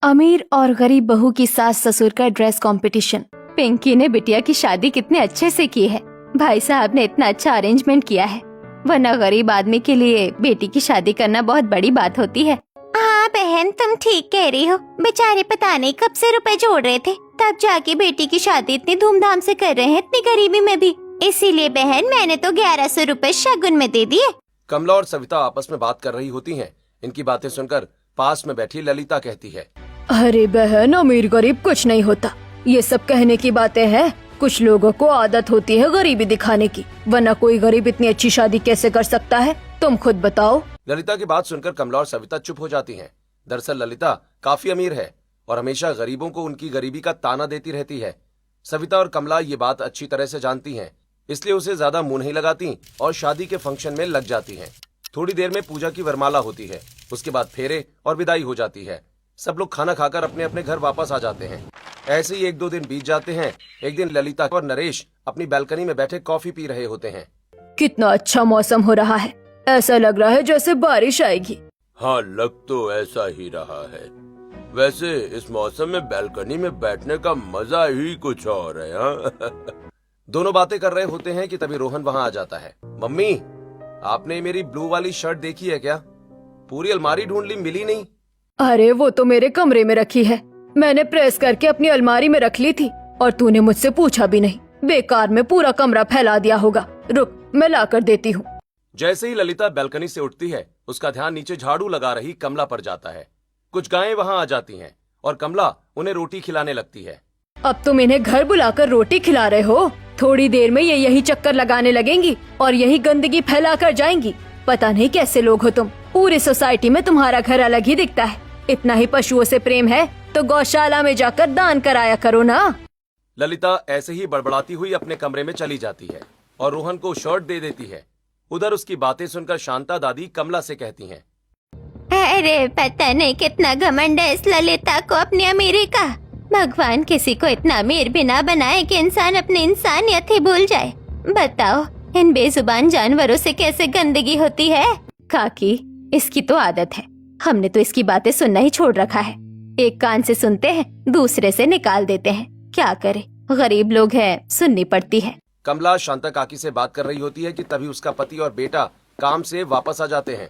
अमीर और गरीब बहू की सास ससुर का ड्रेस कंपटीशन। पिंकी ने बिटिया की शादी कितने अच्छे से की है। भाई साहब ने इतना अच्छा अरेंजमेंट किया है, वरना गरीब आदमी के लिए बेटी की शादी करना बहुत बड़ी बात होती है। हाँ बहन, तुम ठीक कह रही हो। बेचारे पता नहीं कब से रुपए जोड़ रहे थे, तब जाके बेटी की शादी इतनी धूमधाम से कर रहे हैं, इतनी गरीबी में भी। इसीलिए बहन मैंने तो 1100 रुपए शगुन में दे दिए। कमला और सविता आपस में बात कर रही होती हैं। इनकी बातें सुनकर पास में बैठी ललिता कहती है, अरे बहन, अमीर गरीब कुछ नहीं होता, ये सब कहने की बातें हैं। कुछ लोगों को आदत होती है गरीबी दिखाने की, वरना कोई गरीब इतनी अच्छी शादी कैसे कर सकता है, तुम खुद बताओ। ललिता की बात सुनकर कमला और सविता चुप हो जाती हैं। दरअसल ललिता काफी अमीर है और हमेशा गरीबों को उनकी गरीबी का ताना देती रहती है। सविता और कमला ये बात अच्छी तरह से जानती हैं, इसलिए उसे ज्यादा मुंह नहीं लगाती और शादी के फंक्शन में लग जाती हैं। थोड़ी देर में पूजा की वरमाला होती है, उसके बाद फेरे और विदाई हो जाती है। सब लोग खाना खाकर अपने अपने घर वापस आ जाते हैं। ऐसे ही 1-2 दिन बीत जाते हैं। एक दिन ललिता और नरेश अपनी बैल्कनी में बैठे कॉफी पी रहे होते हैं। कितना अच्छा मौसम हो रहा है, ऐसा लग रहा है जैसे बारिश आएगी। हाँ, लग तो ऐसा ही रहा है। वैसे इस मौसम में बैल्कनी में बैठने का मजा ही कुछ और है। हाँ? दोनों बातें कर रहे होते हैं कि तभी रोहन वहाँ आ जाता है। मम्मी, आपने मेरी ब्लू वाली शर्ट देखी है क्या? पूरी अलमारी ढूंढ ली, मिली नहीं। अरे वो तो मेरे कमरे में रखी है, मैंने प्रेस करके अपनी अलमारी में रख ली थी और तूने मुझसे पूछा भी नहीं। बेकार में पूरा कमरा फैला दिया होगा, रुक मैं ला कर देती हूँ। जैसे ही ललिता बैल्कनी से उठती है, उसका ध्यान नीचे झाड़ू लगा रही कमला पर जाता है। कुछ गायें वहाँ आ जाती हैं और कमला उन्हें रोटी खिलाने लगती है। अब तुम इन्हें घर बुलाकर रोटी खिला रहे हो, थोड़ी देर में ये यही चक्कर लगाने लगेंगी और यही गंदगी फैला कर जाएंगी। पता नहीं कैसे लोग हो तुम, पूरी सोसाइटी में तुम्हारा घर अलग ही दिखता है। इतना ही पशुओं से प्रेम है तो गौशाला में जाकर दान कराया करो ना। ललिता ऐसे ही बड़बड़ाती हुई अपने कमरे में चली जाती है और रोहन को शर्ट दे देती है। उधर उसकी बातें सुनकर शांता दादी कमला से कहती हैं, अरे पता नहीं कितना घमंड है इस ललिता को अपनी अमीरी का। भगवान किसी को इतना अमीर भी ना बनाए कि इंसान अपनी इंसानियत ही भूल जाए। बताओ इन बेजुबान जानवरों से कैसे गंदगी होती है। काकी, इसकी तो आदत है, हमने तो इसकी बातें सुनना ही छोड़ रखा है। एक कान से सुनते हैं, दूसरे से निकाल देते हैं। क्या करे, गरीब लोग हैं, सुननी पड़ती है। कमला शांता काकी से बात कर रही होती है कि तभी उसका पति और बेटा काम से वापस आ जाते हैं।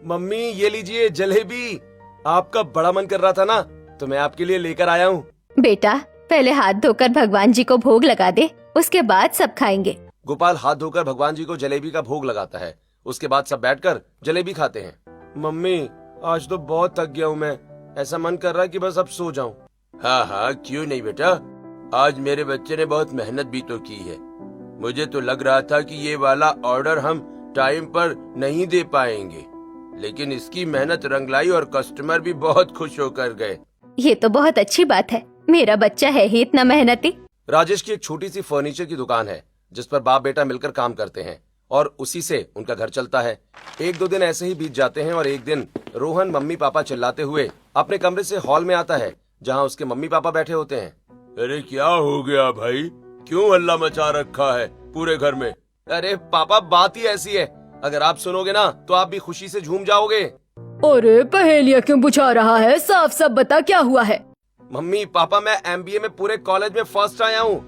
मम्मी ये लीजिए जलेबी, आपका बड़ा मन कर रहा था ना, तो मैं आपके लिए लेकर आया हूँ। बेटा पहले हाथ धोकर भगवान जी को भोग लगा दे, उसके बाद सब खाएंगे। गोपाल हाथ धोकर भगवान जी को जलेबी का भोग लगाता है। उसके बाद सब बैठकर जलेबी खाते हैं। मम्मी आज तो बहुत थक गया हूँ मैं, ऐसा मन कर रहा है कि बस अब सो जाऊँ। हाँ हाँ, क्यों नहीं बेटा, आज मेरे बच्चे ने बहुत मेहनत भी तो की है। मुझे तो लग रहा था कि ये वाला ऑर्डर हम टाइम पर नहीं दे पाएंगे, लेकिन इसकी मेहनत रंग लाई और कस्टमर भी बहुत खुश होकर गए। ये तो बहुत अच्छी बात है, मेरा बच्चा है ही इतना मेहनती। राजेश की एक छोटी सी फर्नीचर की दुकान है, जिस पर बाप बेटा मिलकर काम करते हैं और उसी से उनका घर चलता है। 1-2 दिन ऐसे ही बीत जाते हैं और एक दिन रोहन मम्मी पापा चिल्लाते हुए अपने कमरे से हॉल में आता है, जहाँ उसके मम्मी पापा बैठे होते हैं। अरे क्या हो गया भाई, क्यों हल्ला मचा रखा है पूरे घर में? अरे पापा, बात ही ऐसी है, अगर आप सुनोगे ना तो आप भी खुशी से झूम जाओगे। अरे पहेलियाँ क्यों बुझा रहा है, साफ साफ बता क्या हुआ है। मम्मी पापा, मैं MBA में पूरे कॉलेज में फर्स्ट आया हूँ।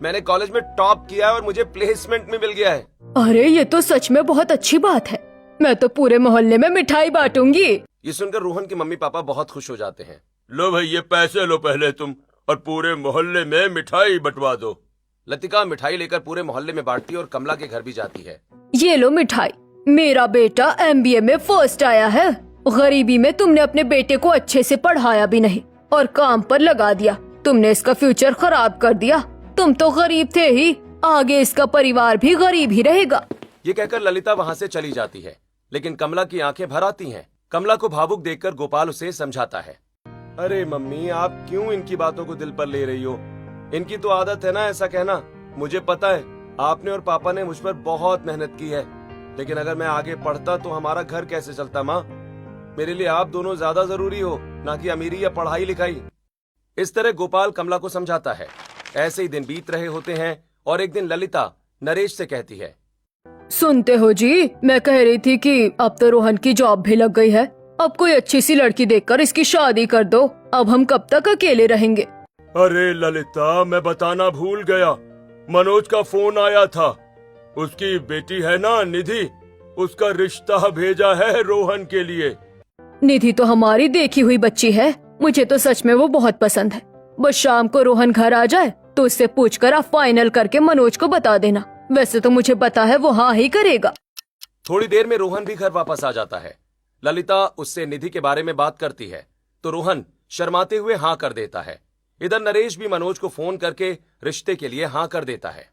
मैंने कॉलेज में टॉप किया है और मुझे प्लेसमेंट में मिल गया है। अरे ये तो सच में बहुत अच्छी बात है, मैं तो पूरे मोहल्ले में मिठाई बांटूंगी। ये सुनकर रोहन के मम्मी पापा बहुत खुश हो जाते हैं। लो भाई, ये पैसे लो पहले तुम, और पूरे मोहल्ले में मिठाई बंटवा दो। लतिका मिठाई लेकर पूरे मोहल्ले में बांटती है और कमला के घर भी जाती है। ये लो मिठाई, मेरा बेटा MBA में फर्स्ट आया है। गरीबी में तुमने अपने बेटे को अच्छे से पढ़ाया भी नहीं और काम पर लगा दिया, तुमने इसका फ्यूचर खराब कर दिया। तुम तो गरीब थे ही, आगे इसका परिवार भी गरीब ही रहेगा। ये कहकर ललिता वहाँ से चली जाती है, लेकिन कमला की आंखें भर आती हैं। कमला को भावुक देखकर गोपाल उसे समझाता है। अरे मम्मी, आप क्यों इनकी बातों को दिल पर ले रही हो? इनकी तो आदत है ना ऐसा कहना। मुझे पता है आपने और पापा ने मुझ पर बहुत मेहनत की है, लेकिन अगर मैं आगे पढ़ता तो हमारा घर कैसे चलता? माँ, मेरे लिए आप दोनों ज्यादा जरूरी हो, ना कि अमीरी या पढ़ाई लिखाई। इस तरह गोपाल कमला को समझाता है। ऐसे ही दिन बीत रहे होते हैं और एक दिन ललिता नरेश से कहती है, सुनते हो जी, मैं कह रही थी कि अब तो रोहन की जॉब भी लग गई है। अब कोई अच्छी सी लड़की देखकर इसकी शादी कर दो। अब हम कब तक अकेले रहेंगे? अरे ललिता, मैं बताना भूल गया, मनोज का फोन आया था। उसकी बेटी है ना निधि, उसका रिश्ता भेजा है रोहन के लिए। निधि तो हमारी देखी हुई बच्ची है, मुझे तो सच में वो बहुत पसंद है। बस शाम को रोहन घर आ जाए तो उससे पूछकर आप फाइनल करके मनोज को बता देना। वैसे तो मुझे पता है वो हाँ ही करेगा। थोड़ी देर में रोहन भी घर वापस आ जाता है। ललिता उससे निधि के बारे में बात करती है तो रोहन शर्माते हुए हाँ कर देता है। इधर नरेश भी मनोज को फोन करके रिश्ते के लिए हाँ कर देता है।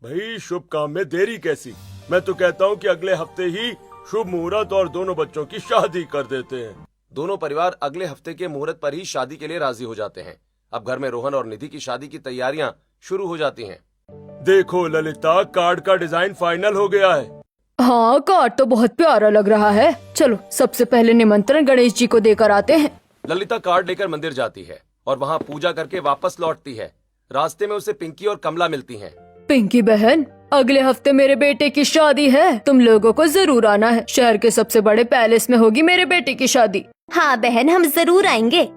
भाई शुभ काम में देरी कैसी, मैं तो कहता हूँ कि अगले हफ्ते ही शुभ मुहूर्त और दोनों बच्चों की शादी कर देते हैं। दोनों परिवार अगले हफ्ते के मुहूर्त पर ही शादी के लिए राजी हो जाते हैं। अब घर में रोहन और निधि की शादी की तैयारियां शुरू हो जाती हैं। देखो ललिता, कार्ड का डिजाइन फाइनल हो गया है। हाँ, कार्ड तो बहुत प्यारा लग रहा है। चलो सबसे पहले निमंत्रण गणेश जी को देकर आते हैं। ललिता कार्ड लेकर मंदिर जाती है और वहाँ पूजा करके वापस लौटती है। रास्ते में उसे पिंकी और कमला मिलती हैं। पिंकी बहन, अगले हफ्ते मेरे बेटे की शादी है, तुम लोगों को जरूर आना है। शहर के सबसे बड़े पैलेस में होगी मेरे बेटे की शादी। हाँ बहन, हम जरूर आएंगे।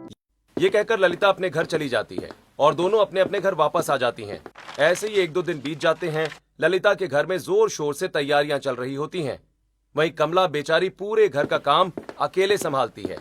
ये कहकर ललिता अपने घर चली जाती है और दोनों अपने अपने घर वापस आ जाती हैं। ऐसे ही 1-2 दिन बीत जाते हैं। ललिता के घर में जोर शोर से तैयारियां चल रही होती हैं। वहीं कमला बेचारी पूरे घर का काम अकेले संभालती है।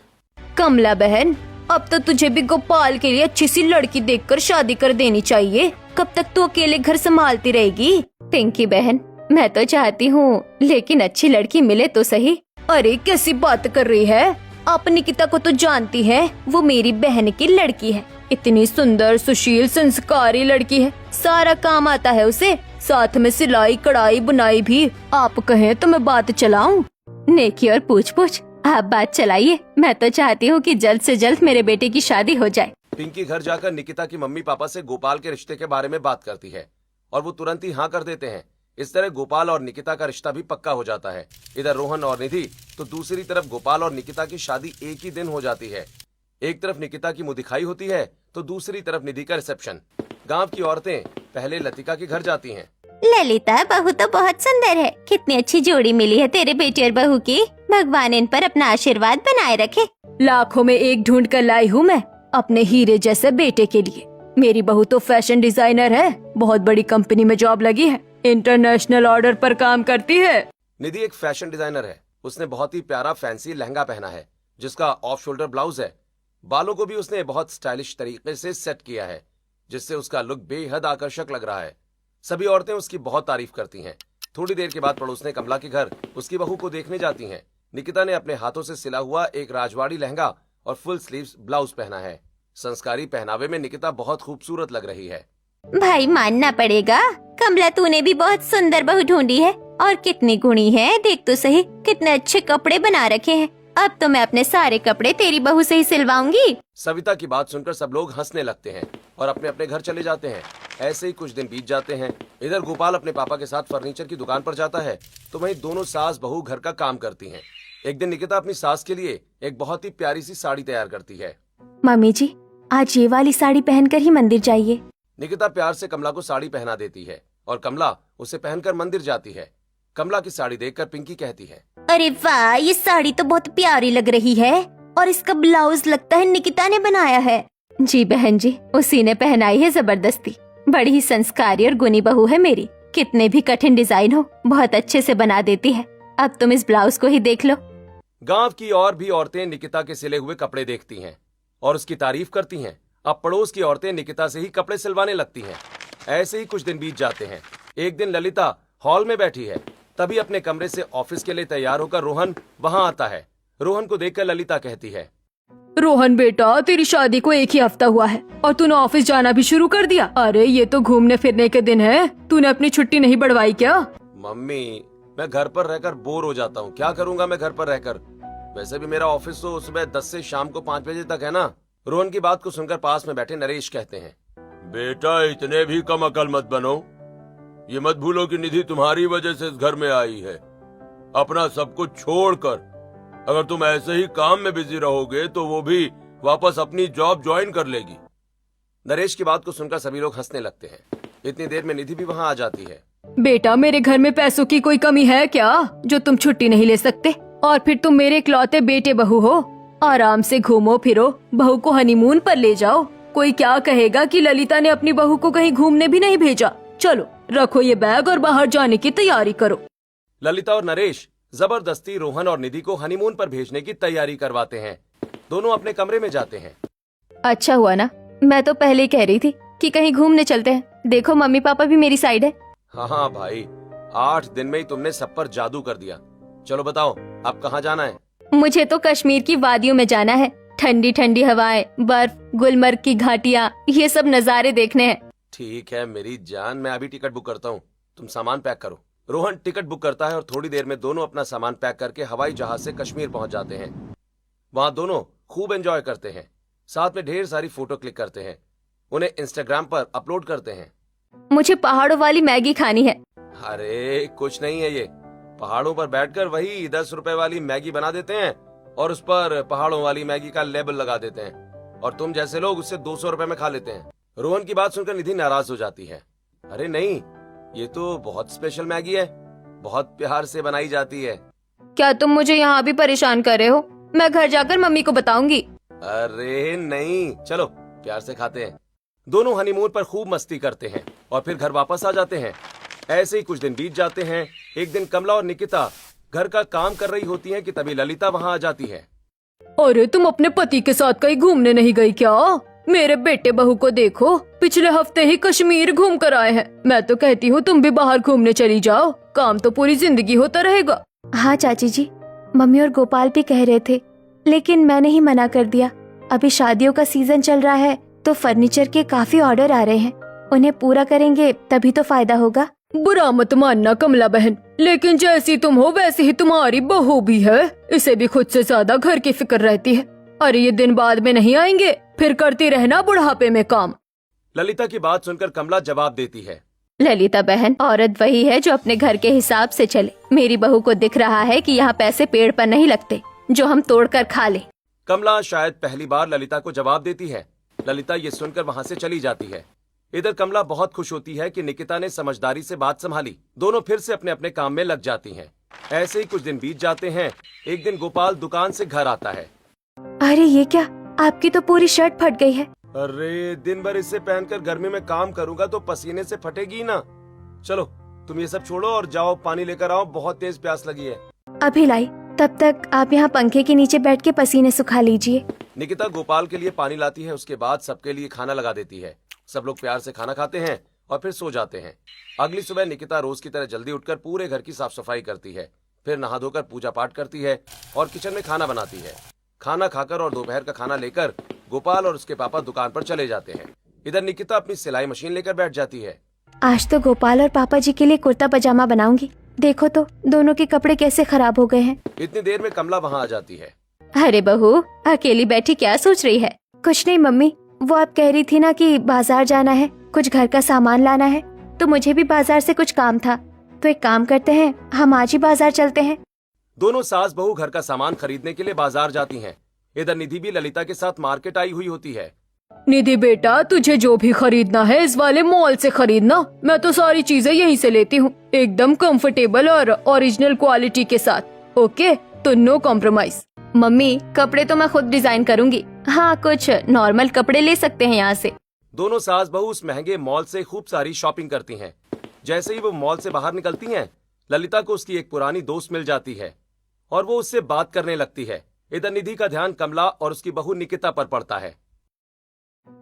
कमला बहन, अब तो तुझे भी गोपाल के लिए अच्छी सी लड़की देखकर शादी कर देनी चाहिए। कब तक तू अकेले घर संभालती रहेगी? पिंकी बहन, मैं तो चाहती हूँ, लेकिन अच्छी लड़की मिले तो सही। अरे कैसी बात कर रही है? आप निकिता को तो जानती है, वो मेरी बहन की लड़की है। इतनी सुंदर, सुशील, संस्कारी लड़की है। सारा काम आता है उसे, साथ में सिलाई, कढ़ाई, बुनाई भी। आप कहें तो मैं बात चलाऊं? नेकी और पूछ आप बात चलाइए। मैं तो चाहती हूँ कि जल्द से जल्द मेरे बेटे की शादी हो जाए। पिंकी घर जाकर निकिता की मम्मी पापा से गोपाल के रिश्ते के बारे में बात करती है और वो तुरंत ही हाँ कर देते हैं। इस तरह गोपाल और निकिता का रिश्ता भी पक्का हो जाता है। इधर रोहन और निधि तो दूसरी तरफ गोपाल और निकिता की शादी एक ही दिन हो जाती है। एक तरफ निकिता की मुंह दिखाई होती है तो दूसरी तरफ निधि का रिसेप्शन। गांव की औरतें पहले लतिका के घर जाती हैं। ललिता, बहू तो बहुत सुंदर है। कितनी अच्छी जोड़ी मिली है तेरे बेटे और बहू की। भगवान इन पर अपना आशीर्वाद बनाए रखे। लाखों में एक ढूंढ कर लाई हूँ मैं अपने हीरे जैसे बेटे के लिए। मेरी बहू तो फैशन डिजाइनर है, बहुत बड़ी कंपनी में जॉब लगी है, इंटरनेशनल ऑर्डर पर काम करती है। निधि एक फैशन डिजाइनर है। उसने बहुत ही प्यारा फैंसी लहंगा पहना है जिसका ऑफ शोल्डर ब्लाउज है। बालों को भी उसने बहुत स्टाइलिश तरीके से सेट किया है जिससे उसका लुक बेहद आकर्षक लग रहा है। सभी औरतें उसकी बहुत तारीफ करती हैं। थोड़ी देर के बाद पड़ोसने कमला के घर उसकी बहू को देखने जाती हैं। निकिता ने अपने हाथों से सिला हुआ एक राजवाड़ी लहंगा और फुल स्लीव्स ब्लाउज पहना है। संस्कारी पहनावे में निकिता बहुत खूबसूरत लग रही है। भाई मानना पड़ेगा, कमला तूने भी बहुत सुंदर बहू ढूंढी है। और कितनी गुणी है, देख तो सही कितने अच्छे कपड़े बना रखे हैं। अब तो मैं अपने सारे कपड़े तेरी बहू से ही सिलवाऊंगी। सविता की बात सुनकर सब लोग हंसने लगते हैं और अपने अपने घर चले जाते हैं। ऐसे ही कुछ दिन बीत जाते हैं। इधर गोपाल अपने पापा के साथ फर्नीचर की दुकान पर जाता है तो वहीं दोनों सास बहू घर का काम करती हैं। एक दिन निकिता अपनी सास के लिए एक बहुत ही प्यारी सी साड़ी तैयार करती है। मम्मी जी, आज ये वाली साड़ी पहनकर ही मंदिर जाइए। निकिता प्यार से कमला को साड़ी पहना देती है और कमला उसे पहनकर मंदिर जाती है। कमला की साड़ी देखकर पिंकी कहती है, अरे वाह, ये साड़ी तो बहुत प्यारी लग रही है और इसका ब्लाउज लगता है निकिता ने बनाया है। जी बहन जी, उसी ने पहनाई है जबरदस्ती। बड़ी ही संस्कारी और गुणी बहू है मेरी। कितने भी कठिन डिजाइन हो बहुत अच्छे से बना देती है। अब तुम इस ब्लाउज को ही देख लो। गांव की और भी औरतें निकिता के सिले हुए कपड़े देखती हैं और उसकी तारीफ करती हैं। अब पड़ोस की औरतें निकिता से ही कपड़े सिलवाने लगती हैं। ऐसे ही कुछ दिन बीत जाते हैं। एक दिन ललिता हॉल में बैठी है, तभी अपने कमरे से ऑफिस के लिए तैयार होकर रोहन वहां आता है। रोहन को देखकर ललिता कहती है, रोहन बेटा, तेरी शादी को एक ही हफ्ता हुआ है और तूने ऑफिस जाना भी शुरू कर दिया। अरे ये तो घूमने फिरने के दिन है, तूने अपनी छुट्टी नहीं बढ़वाई क्या? मम्मी, मैं घर पर रहकर बोर हो जाता हूँ। क्या करूँगा मैं घर पर रहकर? वैसे भी मेरा ऑफिस तो सुबह 10 से शाम को 5 बजे तक है ना। रोहन की बात को सुनकर पास में बैठे नरेश कहते हैं, बेटा इतने भी कम अकल मत बनो। ये मत भूलो कि निधि तुम्हारी वजह से इस घर में आई है। अपना सब कुछ छोड़कर अगर तुम ऐसे ही काम में बिजी रहोगे तो वो भी वापस अपनी जॉब ज्वाइन कर लेगी। नरेश की बात को सुनकर सभी लोग हंसने लगते हैं। इतनी देर में निधि भी वहाँ आ जाती है। बेटा, मेरे घर में पैसों की कोई कमी है क्या जो तुम छुट्टी नहीं ले सकते? और फिर तुम मेरे इकलौते बेटे बहू हो। आराम से घूमो फिरो, बहू को हनीमून पर ले जाओ। कोई क्या कहेगा कि ललिता ने अपनी बहू को कहीं घूमने भी नहीं भेजा। चलो रखो ये बैग और बाहर जाने की तैयारी करो। ललिता और नरेश जबरदस्ती रोहन और निधि को हनीमून पर भेजने की तैयारी करवाते हैं। दोनों अपने कमरे में जाते हैं। अच्छा हुआ ना, मैं तो पहले ही कह रही थी कि कहीं घूमने चलते हैं। देखो मम्मी पापा भी मेरी साइड है। हाँ भाई, 8 दिन में ही तुमने सब पर जादू कर दिया। चलो बताओ अब कहाँ जाना है? मुझे तो कश्मीर की वादियों में जाना है। ठंडी ठंडी हवाएं, बर्फ, गुलमर्ग की घाटियाँ, ये सब नजारे देखने हैं। ठीक है मेरी जान, मैं अभी टिकट बुक करता हूँ, तुम सामान पैक करो। रोहन टिकट बुक करता है और थोड़ी देर में दोनों अपना सामान पैक करके हवाई जहाज से कश्मीर पहुंच जाते हैं। वहाँ दोनों खूब एंजॉय करते हैं, साथ में ढेर सारी फोटो क्लिक करते हैं, उन्हें इंस्टाग्राम पर अपलोड करते हैं। मुझे पहाड़ों वाली मैगी खानी है। अरे कुछ नहीं है ये, पहाड़ों पर बैठकर वही 10 रुपए वाली मैगी बना देते हैं और उस पर पहाड़ों वाली मैगी का लेबल लगा देते हैं और तुम जैसे लोग उससे 200 रुपए में खा लेते हैं। रोहन की बात सुनकर निधि नाराज हो जाती है। अरे नहीं, ये तो बहुत स्पेशल मैगी है, बहुत प्यार से बनाई जाती है। क्या तुम मुझे यहाँ भी परेशान कर रहे हो? मैं घर जाकर मम्मी को बताऊंगी। अरे नहीं, चलो प्यार से खाते हैं। दोनों हनीमून पर खूब मस्ती करते हैं और फिर घर वापस आ जाते हैं। ऐसे ही कुछ दिन बीत जाते हैं। एक दिन कमला और निकिता घर का काम कर रही होती हैं कि तभी ललिता वहाँ आ जाती है। अरे तुम अपने पति के साथ कहीं घूमने नहीं गई क्या? मेरे बेटे बहू को देखो, पिछले हफ्ते ही कश्मीर घूम कर आए हैं। मैं तो कहती हूँ तुम भी बाहर घूमने चली जाओ, काम तो पूरी जिंदगी होता रहेगा। हाँ चाची जी, मम्मी और गोपाल भी कह रहे थे, लेकिन मैंने ही मना कर दिया। अभी शादियों का सीजन चल रहा है तो फर्नीचर के काफी ऑर्डर आ रहे हैं, उन्हें पूरा करेंगे तभी तो फायदा होगा। बुरा मत मानना कमला बहन, लेकिन जैसी तुम हो वैसी ही तुम्हारी बहू भी है। इसे भी खुद से ज्यादा घर की फिक्र रहती है। अरे ये दिन बाद में नहीं आएंगे, फिर करती रहना बुढ़ापे में काम। ललिता की बात सुनकर कमला जवाब देती है। ललिता बहन, औरत वही है जो अपने घर के हिसाब से चले। मेरी बहू को दिख रहा है कि यहाँ पैसे पेड़ पर नहीं लगते जो हम तोड़कर खा ले। कमला शायद पहली बार ललिता को जवाब देती है। ललिता ये सुनकर वहाँ से चली जाती है। इधर कमला बहुत खुश होती है कि निकिता ने समझदारी से बात संभाली। दोनों फिर से अपने अपने काम में लग जाती हैं। ऐसे ही कुछ दिन बीत जाते हैं। एक दिन गोपाल दुकान से घर आता है। अरे ये क्या, आपकी तो पूरी शर्ट फट गई है। अरे दिन भर इसे पहनकर गर्मी में काम करूंगा तो पसीने से फटेगी ही ना। चलो तुम ये सब छोड़ो और जाओ पानी लेकर आओ, बहुत तेज प्यास लगी है। अभी लाई, तब तक आप यहाँ पंखे के नीचे बैठ के पसीने सुखा लीजिए। निकिता गोपाल के लिए पानी लाती है, उसके बाद सबके लिए खाना लगा देती है। सब लोग प्यार से खाना खाते हैं और फिर सो जाते हैं। अगली सुबह निकिता रोज की तरह जल्दी उठकर पूरे घर की साफ सफाई करती है, फिर नहा धोकर पूजा पाठ करती है और किचन में खाना बनाती है। खाना खाकर और दोपहर का खाना लेकर गोपाल और उसके पापा दुकान पर चले जाते हैं। इधर निकिता अपनी सिलाई मशीन लेकर बैठ जाती है। आज तो गोपाल और पापा जी के लिए कुर्ता पजामा बनाऊंगी। देखो तो दोनों के कपड़े कैसे खराब हो गए हैं। इतनी देर में कमला वहाँ आ जाती है। अरे बहू, अकेली बैठी क्या सोच रही है? कुछ नहीं मम्मी, वो आप कह रही थी ना कि बाजार जाना है, कुछ घर का सामान लाना है, तो मुझे भी बाजार से कुछ काम था। तो एक काम करते हैं, हम आज ही बाजार चलते हैं। दोनों सास बहू घर का सामान खरीदने के लिए बाजार जाती हैं। इधर निधि भी ललिता के साथ मार्केट आई हुई होती है। निधि बेटा, तुझे जो भी खरीदना है इस वाले मॉल से खरीदना। मैं तो सारी चीजें यहीं से लेती हूँ, एकदम कंफर्टेबल और ओरिजिनल क्वालिटी के साथ। ओके, तो नो कॉम्प्रोमाइज। मम्मी, कपड़े तो मैं खुद डिजाइन करूंगी। हाँ, कुछ नॉर्मल कपड़े ले सकते हैं यहाँ से। दोनों सास बहू उस महंगे मॉल से खूब सारी शॉपिंग करती हैं। जैसे ही वो मॉल से बाहर निकलती हैं, ललिता को उसकी एक पुरानी दोस्त मिल जाती है और वो उससे बात करने लगती है। इधर निधि का ध्यान कमला और उसकी बहू निकिता पर पड़ता है।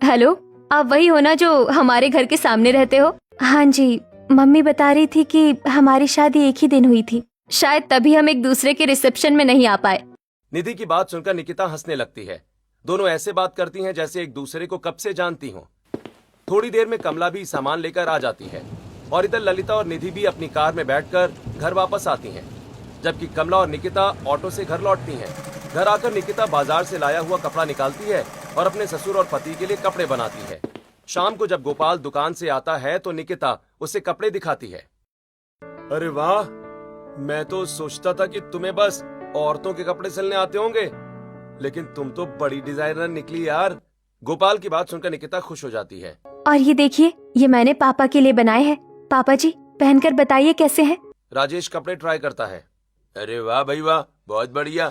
हेलो, आप वही हो ना जो हमारे घर के सामने रहते हो? हाँ जी, मम्मी बता रही थी कि हमारी शादी एक ही दिन हुई थी, शायद तभी हम एक दूसरे के रिसेप्शन में नहीं आ पाए। निधि की बात सुनकर निकिता हंसने लगती है। दोनों ऐसे बात करती हैं जैसे एक दूसरे को कब से जानती हों। थोड़ी देर में कमला भी सामान लेकर आ जाती है और इधर ललिता और निधि भी अपनी कार में बैठकर घर वापस आती हैं, जबकि कमला और निकिता ऑटो से घर लौटती हैं। घर आकर निकिता बाजार से लाया हुआ कपड़ा निकालती है और अपने ससुर और पति के लिए कपड़े बनाती है। शाम को जब गोपाल दुकान से आता है तो निकिता उसे कपड़े दिखाती है। अरे वाह, मैं तो सोचता था कि तुम्हें बस औरतों के कपड़े सिलने आते होंगे, लेकिन तुम तो बड़ी डिजाइनर निकली यार। गोपाल की बात सुनकर निकिता खुश हो जाती है। और ये देखिए, ये मैंने पापा के लिए बनाए हैं। पापा जी, पहनकर बताइए कैसे हैं। राजेश कपड़े ट्राई करता है। अरे वाह भाई वाह, बहुत बढ़िया,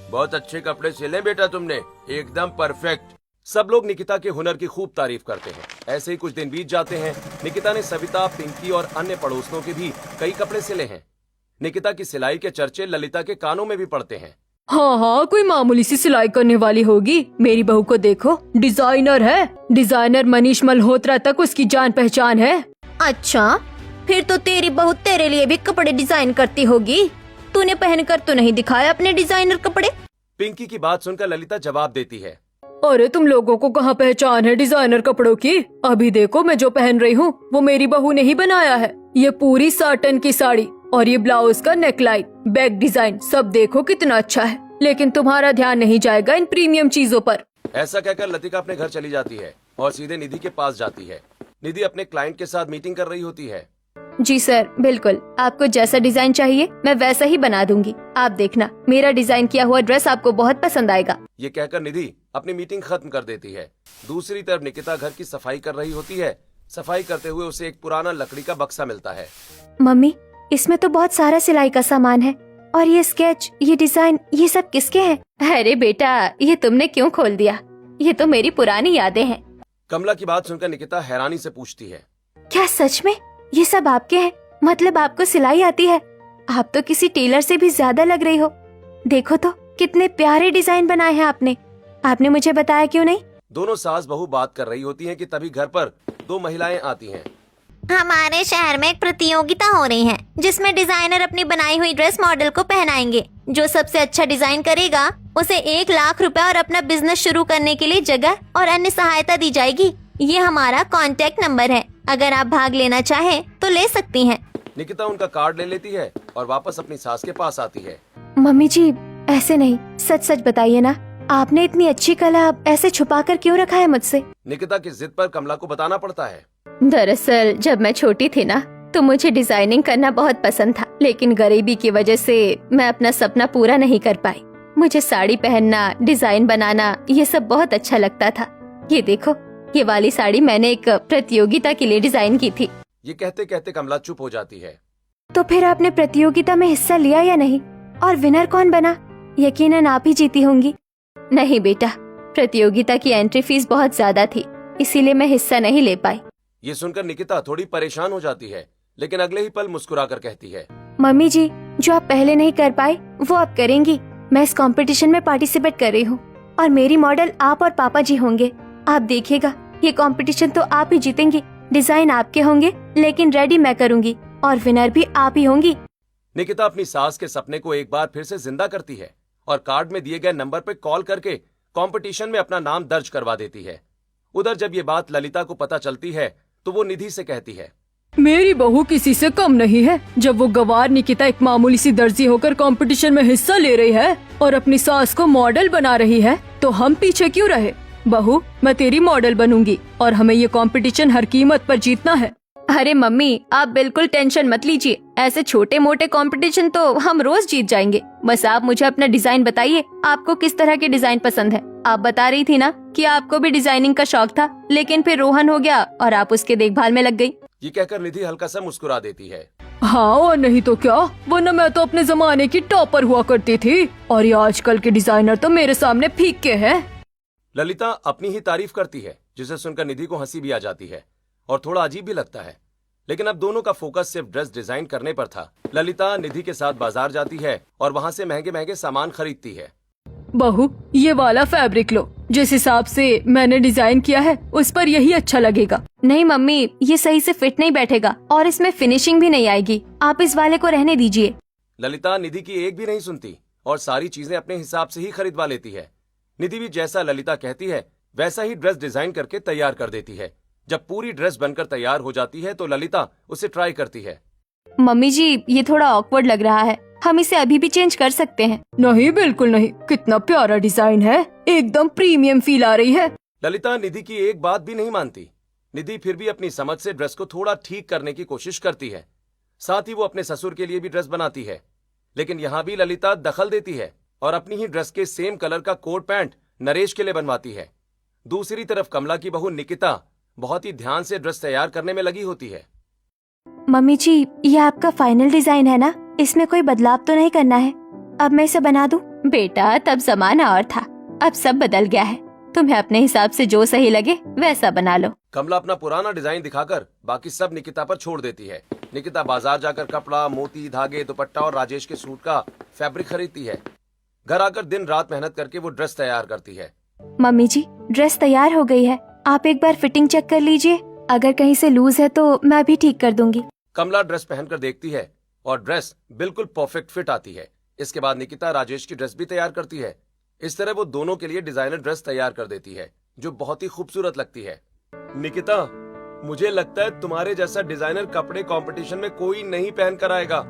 बहुत अच्छे कपड़े सिले बेटा तुमने, एकदम परफेक्ट। सब लोग निकिता के हुनर की खूब तारीफ करते हैं। ऐसे ही कुछ दिन बीत जाते हैं। निकिता ने सविता, पिंकी और अन्य पड़ोसियों के भी कई कपड़े सिले हैं। निकिता की सिलाई के चर्चे ललिता के कानों में भी पड़ते हैं। हाँ हाँ, कोई मामूली सी सिलाई करने वाली होगी। मेरी बहू को देखो, डिजाइनर है। डिजाइनर मनीष मल्होत्रा तक उसकी जान पहचान है। अच्छा, फिर तो तेरी बहू तेरे लिए भी कपड़े डिजाइन करती होगी। तूने पहनकर तो नहीं दिखाया अपने डिजाइनर कपड़े। पिंकी की बात सुनकर ललिता जवाब देती है। अरे तुम लोगों को कहाँ पहचान है डिजाइनर कपड़ों की? अभी देखो मैं जो पहन रही हूँ वो मेरी बहू ने ही बनाया है। ये पूरी साटन की साड़ी और ये ब्लाउज का नेकलाइन, बैक डिजाइन सब देखो कितना अच्छा है। लेकिन तुम्हारा ध्यान नहीं जाएगा इन प्रीमियम चीजों पर। ऐसा कहकर लतिका अपने घर चली जाती है और सीधे निधि के पास जाती है। निधि अपने क्लाइंट के साथ मीटिंग कर रही होती है। जी सर, बिल्कुल। आपको जैसा डिजाइन चाहिए मैं वैसा ही बना दूंगी। आप देखना, मेरा डिजाइन किया हुआ ड्रेस आपको बहुत पसंद आएगा। ये कहकर निधि अपनी मीटिंग खत्म कर देती है। दूसरी तरफ निकिता घर की सफाई कर रही होती है। सफाई करते हुए उसे एक पुराना लकड़ी का बक्सा मिलता है। मम्मी, इसमें तो बहुत सारा सिलाई का सामान है। और ये स्केच, ये डिजाइन, ये सब किसके हैं? अरे बेटा, ये तुमने क्यों खोल दिया? ये तो मेरी पुरानी यादें हैं। कमला की बात सुनकर निकिता हैरानी से पूछती है। क्या सच में ये सब आपके हैं? मतलब आपको सिलाई आती है? आप तो किसी टेलर से भी ज्यादा लग रही हो। देखो तो कितने प्यारे डिजाइन बनाए हैं आपने। आपने मुझे बताया क्यों नहीं? दोनों सास बहू बात कर रही होती हैं कि तभी घर पर दो महिलाएं आती हैं। हमारे शहर में एक प्रतियोगिता हो रही है जिसमें डिजाइनर अपनी बनाई हुई ड्रेस मॉडल को पहनाएंगे। जो सबसे अच्छा डिजाइन करेगा उसे 1 लाख रुपए और अपना बिजनेस शुरू करने के लिए जगह और अन्य सहायता दी जाएगी। ये हमारा कांटेक्ट नंबर है, अगर आप भाग लेना चाहें तो ले सकती हैं। निकिता उनका कार्ड ले लेती है और वापस अपनी सास के पास आती है। मम्मी जी, ऐसे नहीं, सच सच बताइए ना, आपने इतनी अच्छी कला ऐसे छुपा कर क्यों रखा है मुझसे? निकिता की जिद पर कमला को बताना पड़ता है। दरअसल जब मैं छोटी थी ना तो मुझे डिजाइनिंग करना बहुत पसंद था, लेकिन गरीबी की वजह से मैं अपना सपना पूरा नहीं कर पाई। मुझे साड़ी पहनना, डिजाइन बनाना ये सब बहुत अच्छा लगता था। ये देखो, ये वाली साड़ी मैंने एक प्रतियोगिता के लिए डिजाइन की थी। ये कहते कहते कमला चुप हो जाती है। तो फिर आपने प्रतियोगिता में हिस्सा लिया या नहीं? और विनर कौन बना? यकीनन आप ही जीती होंगी। नहीं बेटा, प्रतियोगिता की एंट्री फीस बहुत ज्यादा थी, इसीलिए मैं हिस्सा नहीं ले पाई। ये सुनकर निकिता थोड़ी परेशान हो जाती है, लेकिन अगले ही पल मुस्कुराकर कहती है। मम्मी जी, जो आप पहले नहीं कर पाए वो आप करेंगी। मैं इस कंपटीशन में पार्टिसिपेट कर रही हूँ और मेरी मॉडल आप और पापा जी होंगे। आप देखिएगा, ये कंपटीशन तो आप ही जीतेंगी। डिजाइन आपके होंगे लेकिन रेडी मैं करूँगी और विनर भी आप ही होंगी। निकिता अपनी सास के सपने को एक बार फिर से जिंदा करती है और कार्ड में दिए गए नंबर पर कॉल करके कंपटीशन में अपना नाम दर्ज करवा देती है। उधर जब ये बात ललिता को पता चलती है तो वो निधि से कहती है। मेरी बहू किसी से कम नहीं है। जब वो गवार निकिता एक मामूली सी दर्जी होकर कंपटीशन में हिस्सा ले रही है और अपनी सास को मॉडल बना रही है, तो हम पीछे क्यों रहे? बहू, मैं तेरी मॉडल बनूंगी और हमें ये कंपटीशन हर कीमत पर जीतना है। अरे मम्मी, आप बिल्कुल टेंशन मत लीजिए। ऐसे छोटे मोटे कंपटीशन तो हम रोज जीत जाएंगे। बस आप मुझे अपना डिजाइन बताइए, आपको किस तरह के डिजाइन पसंद है। आप बता रही थी ना कि आपको भी डिजाइनिंग का शौक था, लेकिन फिर रोहन हो गया और आप उसके देखभाल में लग गई। ये कहकर निधि हल्का सा मुस्कुरा देती है। हाँ, और नहीं तो क्या, वरना मैं तो अपने जमाने की टॉपर हुआ करती थी और ये आजकल के डिजाइनर तो मेरे सामने फीके हैं। ललिता अपनी ही तारीफ करती है, जिसे सुनकर निधि को हंसी भी आ जाती है और थोड़ा अजीब भी लगता है। लेकिन अब दोनों का फोकस सिर्फ ड्रेस डिजाइन करने पर था। ललिता निधि के साथ बाजार जाती है और वहाँ से महंगे महंगे सामान खरीदती है। बहू, ये वाला फैब्रिक लो, जिस हिसाब से मैंने डिजाइन किया है उस पर यही अच्छा लगेगा। नहीं मम्मी, ये सही से फिट नहीं बैठेगा और इसमें फिनिशिंग भी नहीं आएगी। आप इस वाले को रहने दीजिए। ललिता निधि की एक भी नहीं सुनती और सारी चीजें अपने हिसाब से ही खरीदवा लेती है। निधि भी जैसा ललिता कहती है वैसा ही ड्रेस डिजाइन करके तैयार कर देती है। जब पूरी ड्रेस बनकर तैयार हो जाती है तो ललिता उसे ट्राई करती है। मम्मी जी, ये थोड़ा ऑकवर्ड लग रहा है, हम इसे अभी भी चेंज कर सकते हैं। नहीं, बिल्कुल नहीं, कितना प्यारा डिजाइन है, एकदम प्रीमियम फील आ रही है। ललिता निधि की एक बात भी नहीं मानती। निधि फिर भी अपनी समझ से ड्रेस को थोड़ा ठीक करने की कोशिश करती है। साथ ही वो अपने ससुर के लिए भी ड्रेस बनाती है, लेकिन यहाँ भी ललिता दखल देती है और अपनी ही ड्रेस के सेम कलर का कोट पैंट नरेश के लिए बनवाती है। दूसरी तरफ कमला की बहू निकिता बहुत ही ध्यान से ड्रेस तैयार करने में लगी होती है। मम्मी जी, ये आपका फाइनल डिजाइन है ना? इसमें कोई बदलाव तो नहीं करना है। अब मैं इसे बना दूं? बेटा, तब जमाना और था, अब सब बदल गया है। तुम्हें अपने हिसाब से जो सही लगे वैसा बना लो। कमला अपना पुराना डिजाइन दिखाकर बाकी सब निकिता पर छोड़ देती है। निकिता बाजार जाकर कपड़ा, मोती, धागे, दुपट्टा और राजेश के सूट का फैब्रिक खरीदती है। घर आकर दिन रात मेहनत करके वो ड्रेस तैयार करती है। मम्मी जी, ड्रेस तैयार हो गई है, आप एक बार फिटिंग चेक कर लीजिए। अगर कहीं से लूज है तो मैं भी ठीक कर दूंगी। कमला ड्रेस पहनकर देखती है और ड्रेस बिल्कुल परफेक्ट फिट आती है। इसके बाद निकिता राजेश की ड्रेस भी तैयार करती है। इस तरह वो दोनों के लिए डिजाइनर ड्रेस तैयार कर देती है जो बहुत ही खूबसूरत लगती है। निकिता, मुझे लगता है तुम्हारे जैसा डिजाइनर कपड़े कंपटीशन में कोई नहीं पहन कर आएगा।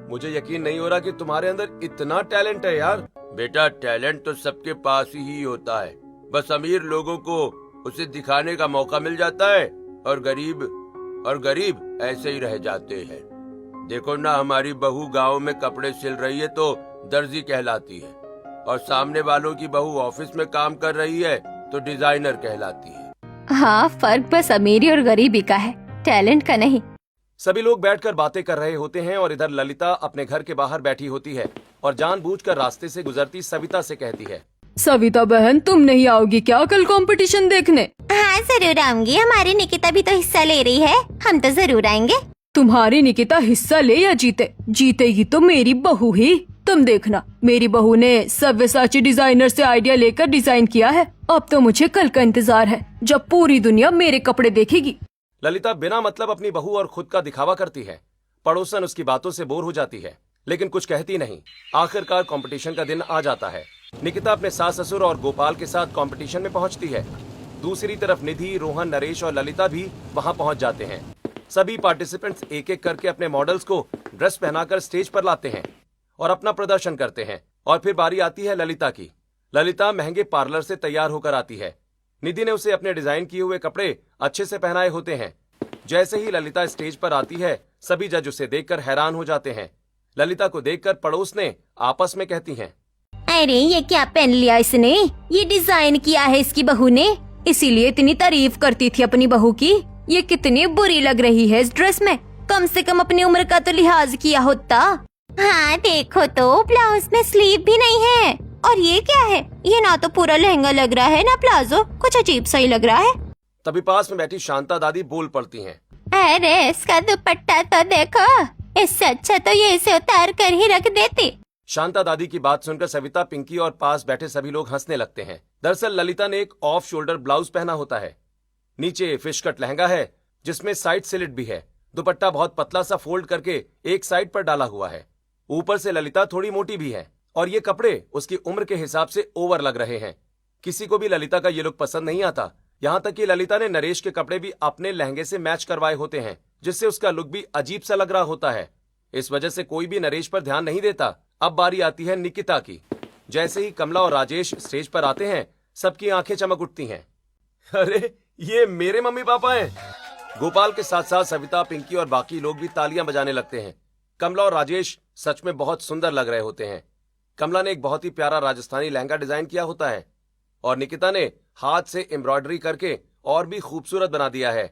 मुझे यकीन नहीं हो रहा कि तुम्हारे अंदर इतना टैलेंट है यार। बेटा, टैलेंट तो सबके पास ही होता है, बस अमीर लोगों को उसे दिखाने का मौका मिल जाता है और गरीब ऐसे ही रह जाते हैं। देखो ना, हमारी बहू गांव में कपड़े सिल रही है तो दर्जी कहलाती है, और सामने वालों की बहू ऑफिस में काम कर रही है तो डिजाइनर कहलाती है। हाँ, फर्क बस अमीरी और गरीबी का है, टैलेंट का नहीं। सभी लोग बैठकर बातें कर रहे होते हैं और इधर ललिता अपने घर के बाहर बैठी होती है और जानबूझकर रास्ते से गुजरती सविता से कहती है, सविता बहन, तुम नहीं आओगी क्या कल कंपटीशन देखने? हाँ, जरूर आऊंगी। हमारी निकिता भी तो हिस्सा ले रही है, हम तो जरूर आएंगे। तुम्हारी निकिता हिस्सा ले या जीतेगी तो मेरी बहू ही। तुम देखना, मेरी बहू ने सव्यसाची डिजाइनर से आइडिया लेकर डिजाइन किया है। अब तो मुझे कल का इंतजार है जब पूरी दुनिया मेरे कपड़े देखेगी। ललिता बिना मतलब अपनी बहू और खुद का दिखावा करती है। पड़ोसन उसकी बातों से बोर हो जाती है लेकिन कुछ कहती नहीं। आखिरकार कंपटीशन का दिन आ जाता है। निकिता अपने सास ससुर और गोपाल के साथ कंपटीशन में पहुंचती है। दूसरी तरफ निधि, रोहन, नरेश और ललिता भी वहां पहुंच जाते हैं। सभी पार्टिसिपेंट्स एक एक करके अपने मॉडल्स को ड्रेस पहनाकर स्टेज पर लाते हैं और अपना प्रदर्शन करते हैं। और फिर बारी आती है ललिता की। ललिता महंगे पार्लर से तैयार होकर आती है। निधि ने उसे अपने डिजाइन किए हुए कपड़े अच्छे से पहनाए होते हैं। जैसे ही ललिता स्टेज पर आती है, सभी जज उसे देखकर हैरान हो जाते हैं। ललिता को देखकर पड़ोसनें आपस में कहती हैं, अरे ये क्या पहन लिया इसने, ये डिजाइन किया है इसकी बहू ने, इसीलिए इतनी तारीफ करती थी अपनी बहू की। ये कितनी बुरी लग रही है इस ड्रेस में, कम से कम अपनी उम्र का तो लिहाज किया होता। हाँ देखो तो, ब्लाउज में स्लीव भी नहीं है। और ये क्या है, ये ना तो पूरा लहंगा लग रहा है ना प्लाजो, कुछ अजीब सा ही लग रहा है। तभी पास में बैठी शांता दादी बोल पड़ती हैं, अरे इसका दुपट्टा तो देखो, इससे अच्छा तो ये इसे उतार कर ही रख देती। शांता दादी की बात सुनकर सविता, पिंकी और पास बैठे सभी लोग हंसने लगते हैं। दरअसल ललिता ने एक ऑफ शोल्डर ब्लाउज पहना होता है। नीचे फिश कट लहंगा है जिसमें साइड स्लिट भी है। दुपट्टा बहुत पतला सा फोल्ड करके एक साइड पर डाला हुआ है। ऊपर से ललिता थोड़ी मोटी भी है और ये कपड़े उसकी उम्र के हिसाब से ओवर लग रहे हैं। किसी को भी ललिता का ये लुक पसंद नहीं आता। यहाँ तक कि ललिता ने नरेश के कपड़े भी अपने लहंगे से मैच करवाए होते हैं, जिससे उसका लुक भी अजीब सा लग रहा होता है। इस वजह से कोई भी नरेश पर ध्यान नहीं देता। अब बारी आती है निकिता की। जैसे ही कमला और राजेश स्टेज पर आते हैं, सबकी आंखें चमक उठती हैं। अरे ये मेरे मम्मी पापा हैं। गोपाल के साथ साथ सविता, पिंकी और बाकी लोग भी तालियां बजाने लगते हैं। कमला और राजेश सच में बहुत सुंदर लग रहे होते हैं। कमला ने एक बहुत ही प्यारा राजस्थानी लहंगा डिजाइन किया होता है और निकिता ने हाथ से एम्ब्रॉयडरी करके और भी खूबसूरत बना दिया है।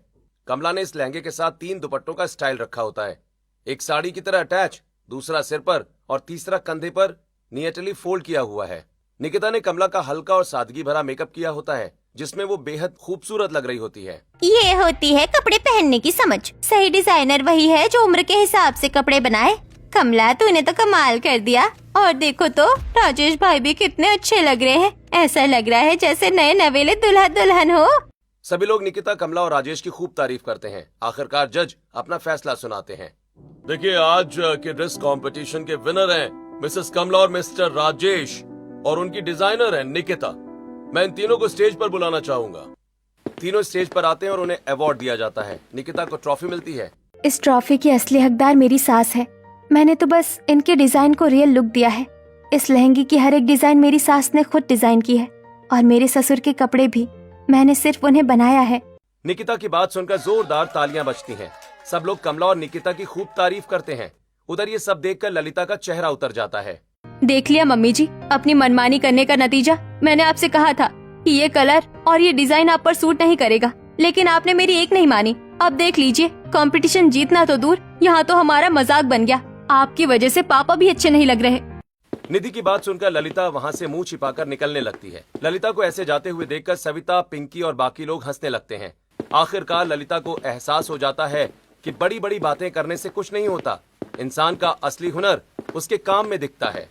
कमला ने इस लहंगे के साथ 3 दुपट्टों का स्टाइल रखा होता है, एक साड़ी की तरह अटैच, दूसरा सिर पर और तीसरा कंधे पर नियटली फोल्ड किया हुआ है। निकिता ने कमला का हल्का और सादगी भरा मेकअप किया होता है, जिसमें वो बेहद खूबसूरत लग रही होती है। ये होती है कपड़े पहनने की समझ। सही डिजाइनर वही है जो उम्र के हिसाब से कपड़े बनाए। कमला, तूने तो कमाल कर दिया। और देखो तो, राजेश भाई भी कितने अच्छे लग रहे हैं। ऐसा लग रहा है जैसे नए नवेले दुल्हा दुल्हन हो। सभी लोग निकिता, कमला और राजेश की खूब तारीफ करते हैं। आखिरकार जज अपना फैसला सुनाते हैं। देखिए, आज के ड्रेस कंपटीशन के विनर हैं मिसेस कमला और मिस्टर राजेश, और उनकी डिजाइनर है निकिता। मैं इन तीनों को स्टेज पर बुलाना चाहूंगा। तीनों स्टेज पर आते हैं और उन्हें अवार्ड दिया जाता है। निकिता को ट्रॉफी मिलती है। इस ट्रॉफी की असली हकदार मेरी सास है। मैंने तो बस इनके डिजाइन को रियल लुक दिया है। इस लहंगे की हर एक डिजाइन मेरी सास ने खुद डिजाइन की है और मेरे ससुर के कपड़े भी मैंने सिर्फ उन्हें बनाया है। निकिता की बात सुनकर जोरदार तालियां बजती हैं। सब लोग कमला और निकिता की खूब तारीफ करते हैं। उधर ये सब देखकर ललिता का चेहरा उतर जाता है। देख लिया मम्मी जी, अपनी मनमानी करने का नतीजा। मैंने आपसे कहा था कि ये कलर और ये डिजाइन आप पर सूट नहीं करेगा, लेकिन आपने मेरी एक नहीं मानी। अब देख लीजिए, कंपटीशन जीतना तो दूर, यहाँ तो हमारा मजाक बन गया। आपकी वजह से पापा भी अच्छे नहीं लग रहे। निधि की बात सुनकर ललिता वहाँ से मुंह छिपाकर निकलने लगती है। ललिता को ऐसे जाते हुए देखकर सविता, पिंकी और बाकी लोग हंसने लगते हैं। आखिरकार ललिता को एहसास हो जाता है कि बड़ी बड़ी बातें करने से कुछ नहीं होता। इंसान का असली हुनर उसके काम में दिखता है।